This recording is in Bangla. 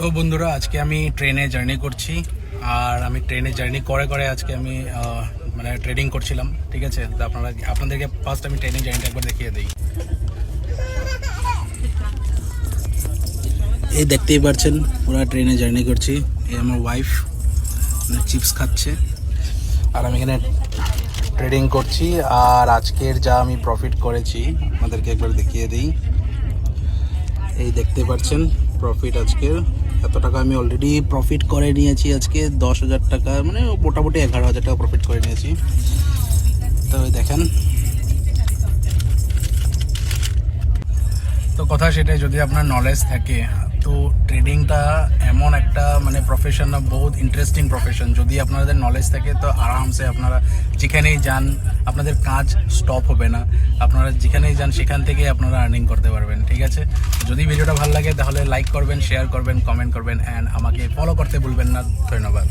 তো বন্ধুরা, আজকে আমি ট্রেনে জার্নি করছি। আর আমি ট্রেনে জার্নি করে করে আজকে আমি মানে ট্রেডিং করছিলাম। ঠিক আছে, তো আপনাদেরকে ফার্স্ট আমি ট্রেনিং জার্নিটা একবার দেখিয়ে দিই। এই দেখতেই পাচ্ছেন, পুরো ট্রেনে জার্নি করছি। এই আমার ওয়াইফ চিপস খাচ্ছে আর আমি এখানে ট্রেডিং করছি। আর আজকের যা আমি প্রফিট করেছি আপনাদেরকে একবার দেখিয়ে দিই। এই দেখতে পাচ্ছেন প্রফিট আজকের এত টাকা আমি অলরেডি প্রফিট করে নিয়েছি। আজকে 10,000 টাকা, মানে মোটামুটি 11,000 টাকা প্রফিট করে নিয়েছি। তো দেখেন, তো কথা সেটাই, যদি আপনার নলেজ থাকে তো ট্রেডিংটা এমন একটা মানে প্রফেশন না, বহুত ইন্টারেস্টিং প্রফেশন। যদি আপনাদের নলেজ থাকে তো আরামসে আপনারা যেখানেই যান আপনাদের কাজ স্টপ হবে না। আপনারা যেখানেই যান সেখান থেকে আপনারা আর্নিং করতে পারবেন। ঠিক আছে, যদি ভিডিওটা ভালো লাগে তাহলে লাইক করবেন, শেয়ার করবেন, কমেন্ট করবেন অ্যান্ড আমাকে ফলো করতে ভুলবেন না। ধন্যবাদ।